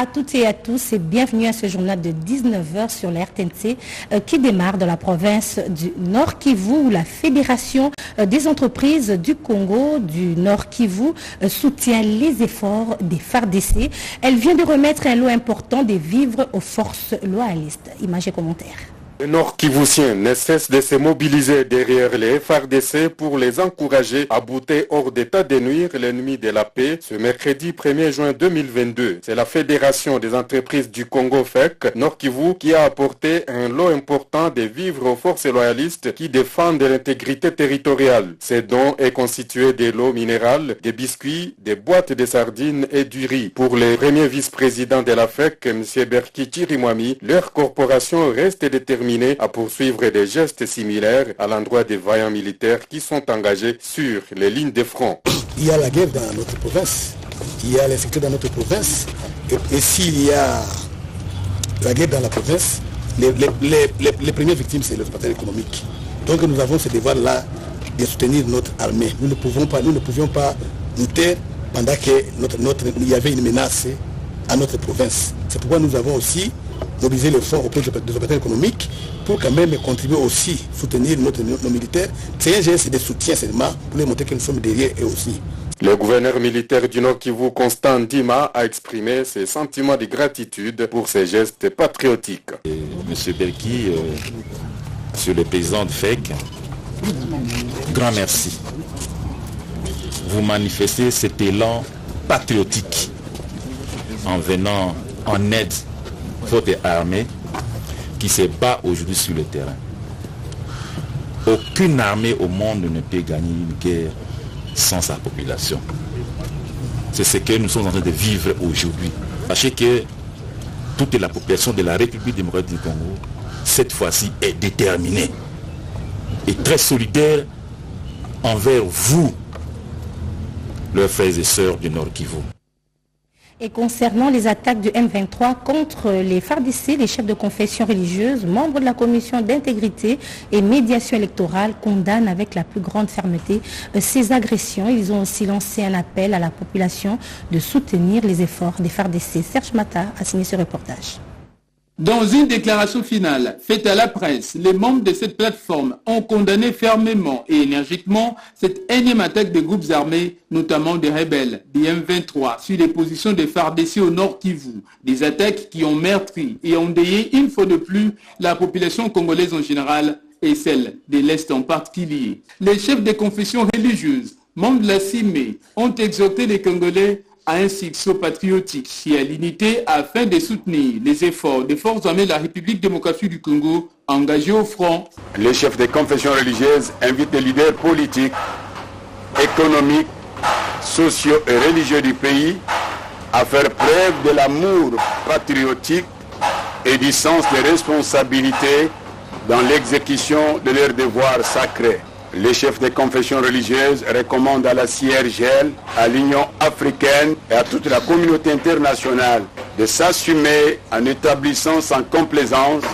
à toutes et à tous et bienvenue à ce journal de 19h sur la RTNC qui démarre dans la province du Nord Kivu où la Fédération des entreprises du Congo du Nord Kivu soutient les efforts des FARDC. Elle vient de remettre un lot important des vivres aux forces loyalistes. Images et commentaires. Le Nord Kivusien ne cesse de se mobiliser derrière les FARDC pour les encourager à bouter hors d'état de nuire l'ennemi de la paix ce mercredi 1er juin 2022. C'est la Fédération des entreprises du Congo FEC Nord Kivu qui a apporté un lot important de vivres aux forces loyalistes qui défendent l'intégrité territoriale. Ce don est constitué de l'eau minérale, des biscuits, des boîtes de sardines et du riz. Pour les premiers vice-présidents de la FEC, M. Berki Chirimwami, leur corporation reste déterminée à poursuivre des gestes similaires à l'endroit des vaillants militaires qui sont engagés sur les lignes de front. Il y a la guerre dans notre province, il y a l'insécurité dans notre province, et s'il y a la guerre dans la province, les premières victimes, c'est l'exploitation économique. Donc nous avons ce devoir-là de soutenir notre armée. Nous ne pouvions pas nous taire pendant qu'il y avait une menace à notre province. C'est pourquoi nous avons aussi mobiliser le fonds auprès des opérateurs économiques pour quand même contribuer aussi, soutenir nos militaires. C'est un geste de soutien seulement pour les montrer que nous sommes derrière eux aussi. Le gouverneur militaire du Nord Kivu, Constant Ndima, a exprimé ses sentiments de gratitude pour ces gestes patriotiques. Monsieur Berki, monsieur le président de FEC, grand merci. Vous manifestez cet élan patriotique en venant en aide votre armée qui se bat aujourd'hui sur le terrain. Aucune armée au monde ne peut gagner une guerre sans sa population. C'est ce que nous sommes en train de vivre aujourd'hui. Sachez que toute la population de la République démocratique du Congo, cette fois-ci, est déterminée et très solidaire envers vous, leurs frères et sœurs du Nord Kivu. Et concernant les attaques du M23 contre les FARDC, les chefs de confession religieuse, membres de la commission d'intégrité et médiation électorale condamnent avec la plus grande fermeté ces agressions. Ils ont aussi lancé un appel à la population de soutenir les efforts des FARDC. Serge Mata a signé ce reportage. Dans une déclaration finale faite à la presse, les membres de cette plateforme ont condamné fermement et énergiquement cette énième attaque des groupes armés, notamment des rebelles, des M23, sur les positions des FARDC au Nord Kivu. Des attaques qui ont meurtri et endeuillé une fois de plus la population congolaise en général et celle de l'Est en particulier. Les chefs des confessions religieuses, membres de la CIME, ont exhorté les Congolais à un sursaut patriotique et à l'unité afin de soutenir les efforts des forces armées de la République démocratique du Congo engagées au front. Les chefs des confessions religieuses invitent les leaders politiques, économiques, sociaux et religieux du pays à faire preuve de l'amour patriotique et du sens des responsabilités dans l'exécution de leurs devoirs sacrés. Les chefs des confessions religieuses recommandent à la CIRGL, à l'Union africaine et à toute la communauté internationale de s'assumer en établissant sans complaisance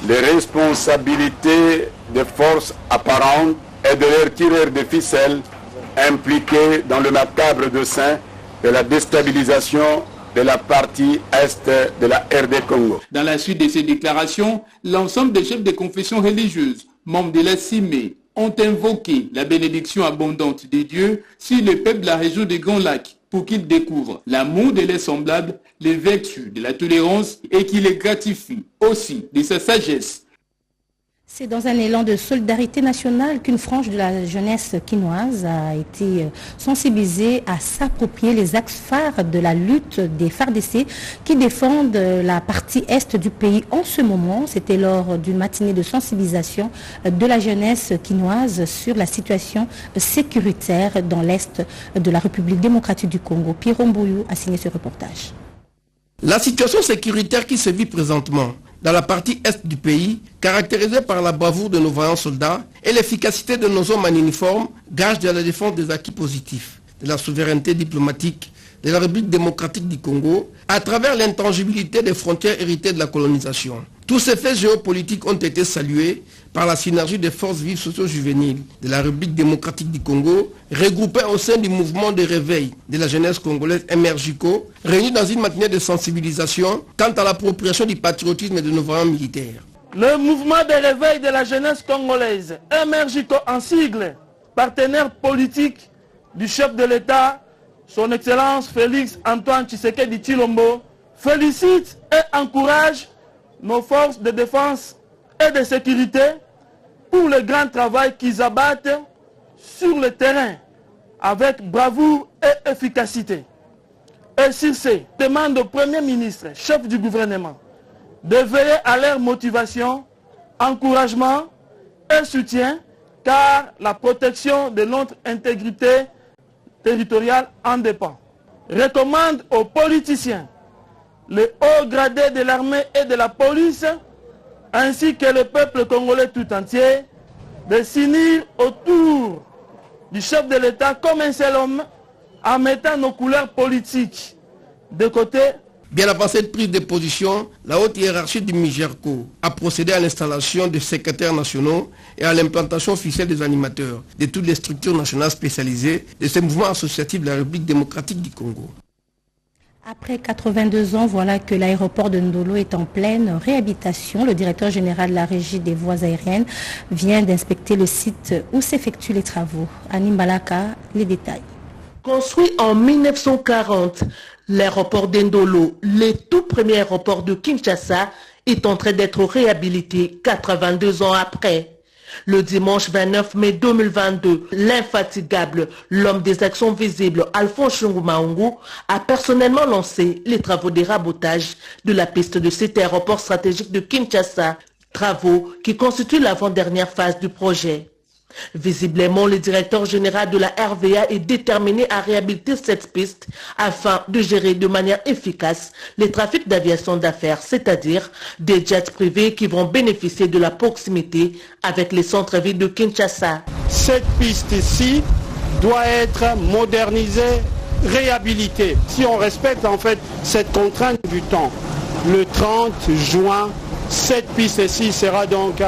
les responsabilités des forces apparentes et de leurs tireurs de ficelles impliqués dans le macabre dessein de la déstabilisation de la partie est de la RD Congo. Dans la suite de ces déclarations, l'ensemble des chefs des confessions religieuses, membres de la CIME, ont invoqué la bénédiction abondante des dieux sur le peuple de la région des Grands Lacs pour qu'ils découvrent l'amour de leurs semblables, les vertus de la tolérance et qu'ils les gratifient aussi de sa sagesse. C'est dans un élan de solidarité nationale qu'une frange de la jeunesse quinoise a été sensibilisée à s'approprier les axes phares de la lutte des FARDC qui défendent la partie est du pays en ce moment. C'était lors d'une matinée de sensibilisation de la jeunesse quinoise sur la situation sécuritaire dans l'est de la République démocratique du Congo. Pierre Mbouyou a signé ce reportage. La situation sécuritaire qui se vit présentement dans la partie est du pays, caractérisée par la bravoure de nos vaillants soldats et l'efficacité de nos hommes en uniforme, gage de la défense des acquis positifs, de la souveraineté diplomatique de la République démocratique du Congo, à travers l'intangibilité des frontières héritées de la colonisation. Tous ces faits géopolitiques ont été salués par la synergie des forces vives socio-juvéniles de la République démocratique du Congo, regroupées au sein du mouvement de réveil de la jeunesse congolaise MRJCO, réunis dans une matinée de sensibilisation quant à l'appropriation du patriotisme de nos voyants militaires. Le mouvement de réveil de la jeunesse congolaise, MRJCO en sigle, partenaire politique du chef de l'État, son Excellence Félix Antoine Tshisekedi Tshilombo, félicite et encourage nos forces de défense et de sécurité pour le grand travail qu'ils abattent sur le terrain avec bravoure et efficacité. Et sur ce, demande au Premier ministre, chef du gouvernement, de veiller à leur motivation, encouragement et soutien, car la protection de notre intégrité territoriale en dépend. Recommande aux politiciens, les hauts gradés de l'armée et de la police, ainsi que le peuple congolais tout entier, de s'unir autour du chef de l'État comme un seul homme, en mettant nos couleurs politiques de côté. Bien avant cette prise de position, la haute hiérarchie du MIGERCO a procédé à l'installation des secrétaires nationaux et à l'implantation officielle des animateurs de toutes les structures nationales spécialisées de ce mouvement associatif de la République démocratique du Congo. Après 82 ans, voilà que l'aéroport de Ndolo est en pleine réhabilitation. Le directeur général de la Régie des voies aériennes vient d'inspecter le site où s'effectuent les travaux. Annie Mbalaka, les détails. Construit en 1940, l'aéroport d'Ndolo, le tout premier aéroport de Kinshasa, est en train d'être réhabilité 82 ans après. Le dimanche 29 mai 2022, l'infatigable, l'homme des actions visibles, Alphonse Chungu Maungu, a personnellement lancé les travaux de rabotage de la piste de cet aéroport stratégique de Kinshasa, travaux qui constituent l'avant-dernière phase du projet. Visiblement, le directeur général de la RVA est déterminé à réhabiliter cette piste afin de gérer de manière efficace les trafics d'aviation d'affaires, c'est-à-dire des jets privés qui vont bénéficier de la proximité avec les centres-villes de Kinshasa. Cette piste ici doit être modernisée, réhabilitée. Si on respecte en fait cette contrainte du temps, le 30 juin, cette piste-ci sera donc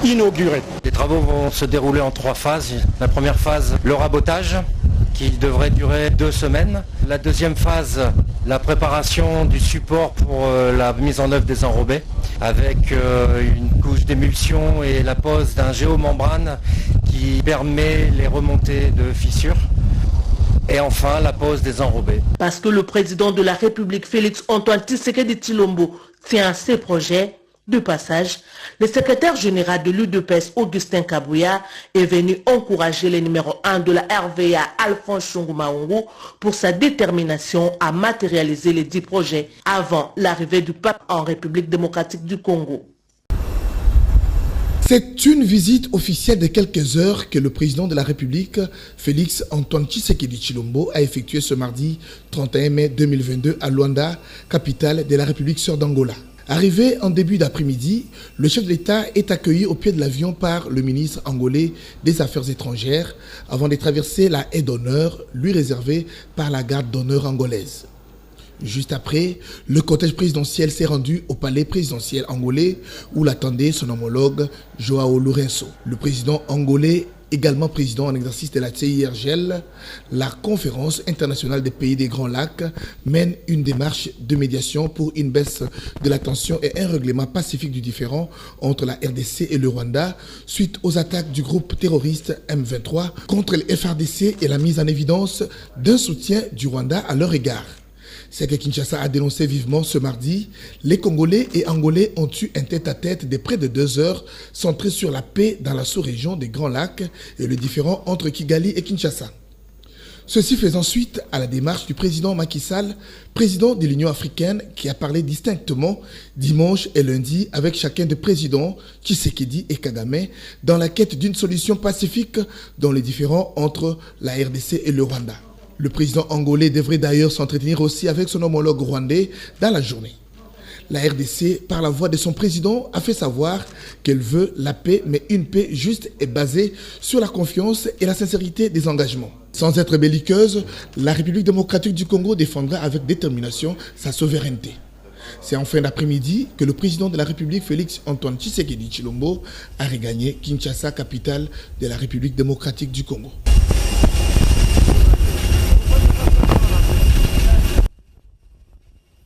inaugurée. Les travaux vont se dérouler en 3 phases. La première phase, le rabotage, qui devrait durer 2 semaines. La deuxième phase, la préparation du support pour la mise en œuvre des enrobés, avec une couche d'émulsion et la pose d'un géomembrane qui permet les remontées de fissures. Et enfin, la pose des enrobés. Parce que le président de la République, Félix Antoine Tshisekedi Tshilombo, tient à ces projets, de passage, le secrétaire général de l'UDPS, Augustin Kabouya, est venu encourager le numéro 1 de la RVA, Alphonse Chungu Maungu, pour sa détermination à matérialiser les 10 projets avant l'arrivée du pape en République démocratique du Congo. C'est une visite officielle de quelques heures que le président de la République, Félix Antoine Tshisekedi Tshilombo, a effectuée ce mardi 31 mai 2022 à Luanda, capitale de la République sœur d'Angola. Arrivé en début d'après-midi, le chef de l'État est accueilli au pied de l'avion par le ministre angolais des Affaires étrangères avant de traverser la haie d'honneur lui réservée par la garde d'honneur angolaise. Juste après, le cortège présidentiel s'est rendu au palais présidentiel angolais où l'attendait son homologue Joao Lourenço. Le président angolais, également président en exercice de la CIRGL, la conférence internationale des pays des Grands Lacs, mène une démarche de médiation pour une baisse de la tension et un règlement pacifique du différend entre la RDC et le Rwanda suite aux attaques du groupe terroriste M23 contre le FARDC et la mise en évidence d'un soutien du Rwanda à leur égard. C'est que Kinshasa a dénoncé vivement ce mardi. Les Congolais et Angolais ont eu un tête-à-tête de près de 2 heures centré sur la paix dans la sous-région des Grands Lacs et le différend entre Kigali et Kinshasa. Ceci faisant suite à la démarche du président Macky Sall, président de l'Union africaine, qui a parlé distinctement dimanche et lundi avec chacun des présidents Tshisekedi et Kagame dans la quête d'une solution pacifique dans les différends entre la RDC et le Rwanda. Le président angolais devrait d'ailleurs s'entretenir aussi avec son homologue rwandais dans la journée. La RDC, par la voix de son président, a fait savoir qu'elle veut la paix, mais une paix juste et basée sur la confiance et la sincérité des engagements. Sans être belliqueuse, la République démocratique du Congo défendra avec détermination sa souveraineté. C'est en fin d'après-midi que le président de la République, Félix Antoine Tshisekedi Tshilombo, a regagné Kinshasa, capitale de la République démocratique du Congo.